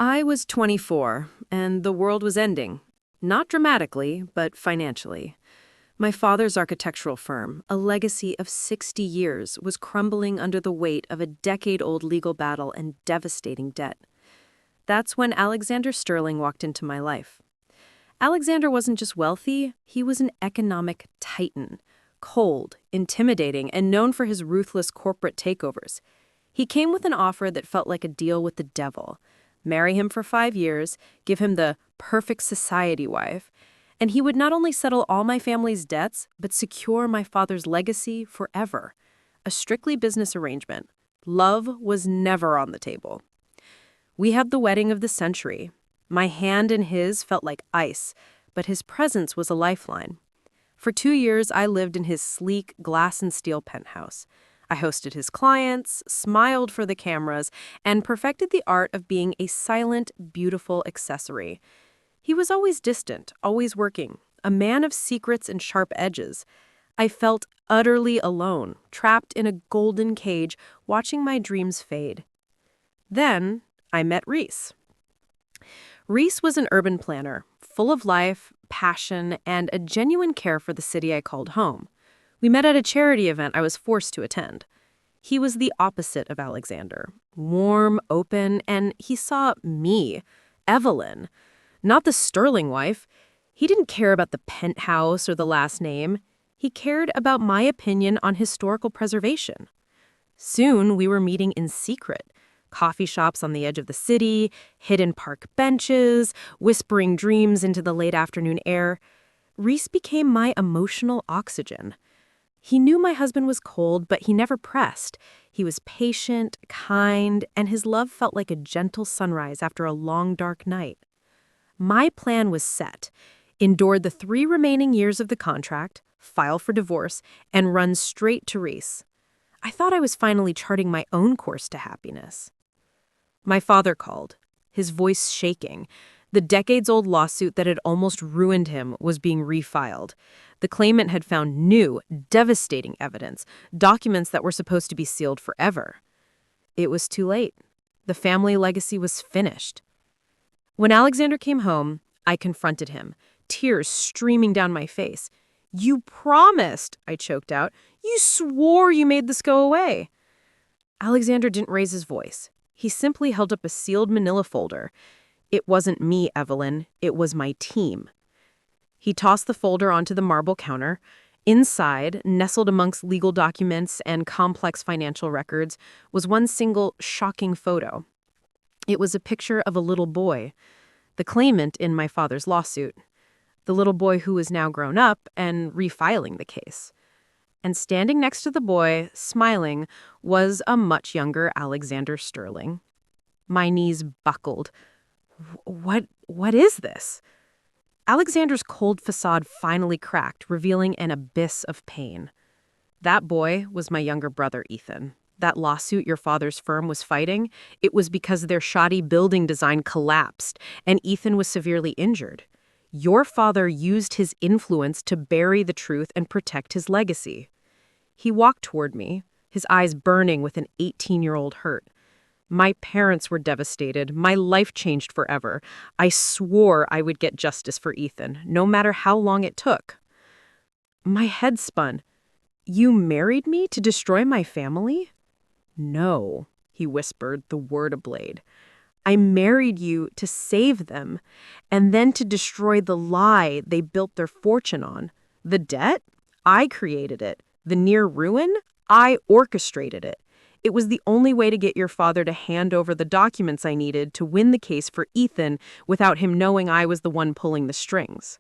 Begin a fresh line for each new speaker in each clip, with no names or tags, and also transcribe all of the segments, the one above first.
I was 24, and the world was ending. Not dramatically, but financially. My father's architectural firm, a legacy of 60 years, was crumbling under the weight of a decade-old legal battle and devastating debt. That's when Alexander Sterling walked into my life. Alexander wasn't just wealthy, he was an economic titan. Cold, intimidating, and known for his ruthless corporate takeovers. He came with an offer that felt like a deal with the devil. Marry him for 5 years, give him the perfect society wife, and he would not only settle all my family's debts, but secure my father's legacy forever. A strictly business arrangement. Love was never on the table. We had the wedding of the century. My hand in his felt like ice, but his presence was a lifeline. For 2 years, I lived in his sleek glass and steel penthouse. I hosted his clients, smiled for the cameras, and perfected the art of being a silent, beautiful accessory. He was always distant, always working, a man of secrets and sharp edges. I felt utterly alone, trapped in a golden cage, watching my dreams fade. Then I met Rhys. Rhys was an urban planner, full of life, passion, and a genuine care for the city I called home. We met at a charity event I was forced to attend. He was the opposite of Alexander, warm, open, and he saw me, Evelyn, not the Sterling wife. He didn't care about the penthouse or the last name. He cared about my opinion on historical preservation. Soon we were meeting in secret. Coffee shops on the edge of the city, hidden park benches, whispering dreams into the late afternoon air. Rhys became my emotional oxygen. He knew my husband was cold, but he never pressed. He was patient, kind, and his love felt like a gentle sunrise after a long, dark night. My plan was set. Endured the 3 remaining years of the contract, file for divorce, and run straight to Rhys. I thought I was finally charting my own course to happiness. My father called, his voice shaking. The decades-old lawsuit that had almost ruined him was being refiled. The claimant had found new, devastating evidence, documents that were supposed to be sealed forever. It was too late. The family legacy was finished. When Alexander came home, I confronted him, tears streaming down my face. "You promised," I choked out. "You swore you made this go away." Alexander didn't raise his voice. He simply held up a sealed manila folder. "It wasn't me, Evelyn. It was my team." He tossed the folder onto the marble counter. Inside, nestled amongst legal documents and complex financial records, was one single, shocking photo. It was a picture of a little boy, the claimant in my father's lawsuit. The little boy who was now grown up and refiling the case. And standing next to the boy, smiling, was a much younger Alexander Sterling. My knees buckled. What is this? Alexander's cold facade finally cracked, revealing an abyss of pain. That boy was my younger brother, Ethan. That lawsuit your father's firm was fighting, it was because their shoddy building design collapsed, and Ethan was severely injured. Your father used his influence to bury the truth and protect his legacy. He walked toward me, his eyes burning with an 18-year-old hurt. My parents were devastated. My life changed forever. I swore I would get justice for Ethan, no matter how long it took. My head spun. "You married me to destroy my family?" "No," he whispered, the word ablaze. "I married you to save them, and then to destroy the lie they built their fortune on. The debt? I created it. The near ruin? I orchestrated it. It was the only way to get your father to hand over the documents I needed to win the case for Ethan without him knowing I was the one pulling the strings."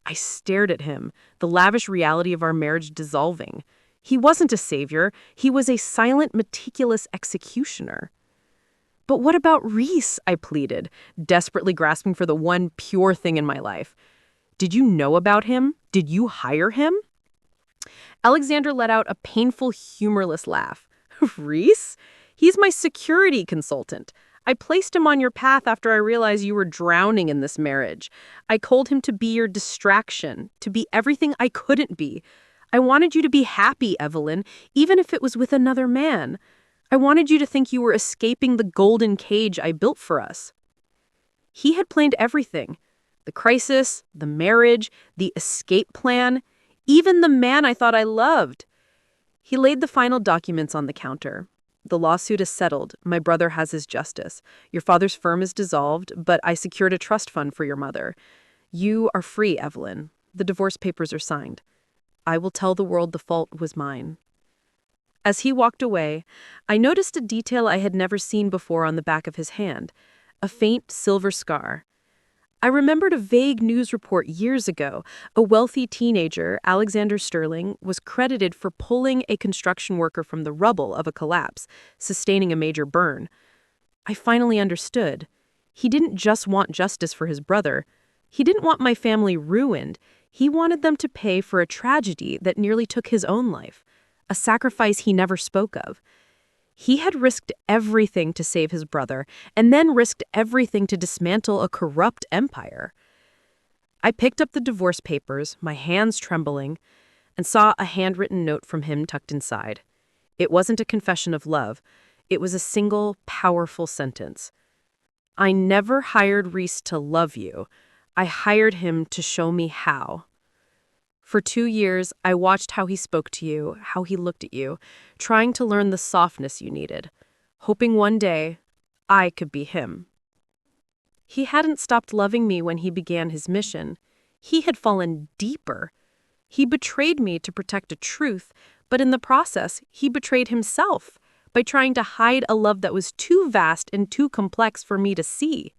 I stared at him, the lavish reality of our marriage dissolving. He wasn't a savior. He was a silent, meticulous executioner. "But what about Rhys?" I pleaded, desperately grasping for the one pure thing in my life. "Did you know about him? Did you hire him?" Alexander let out a painful, humorless laugh. "Rhys? He's my security consultant. I placed him on your path after I realized you were drowning in this marriage. I told him to be your distraction, to be everything I couldn't be. I wanted you to be happy, Evelyn, even if it was with another man. I wanted you to think you were escaping the golden cage I built for us." He had planned everything. The crisis, the marriage, the escape plan, even the man I thought I loved. He laid the final documents on the counter. The lawsuit is settled. My brother has his justice. Your father's firm is dissolved, but I secured a trust fund for your mother. You are free, Evelyn. The divorce papers are signed. I will tell the world the fault was mine. As he walked away, I noticed a detail I had never seen before on the back of his hand, a faint silver scar. I remembered a vague news report years ago. A wealthy teenager, Alexander Sterling, was credited for pulling a construction worker from the rubble of a collapse, sustaining a major burn. I finally understood. He didn't just want justice for his brother. He didn't want my family ruined. He wanted them to pay for a tragedy that nearly took his own life, a sacrifice he never spoke of. He had risked everything to save his brother, and then risked everything to dismantle a corrupt empire. I picked up the divorce papers, my hands trembling, and saw a handwritten note from him tucked inside. It wasn't a confession of love. It was a single, powerful sentence. I never hired Rhys to love you. I hired him to show me how. For 2 years, I watched how he spoke to you, how he looked at you, trying to learn the softness you needed, hoping one day I could be him. He hadn't stopped loving me when he began his mission. He had fallen deeper. He betrayed me to protect a truth, but in the process, he betrayed himself by trying to hide a love that was too vast and too complex for me to see.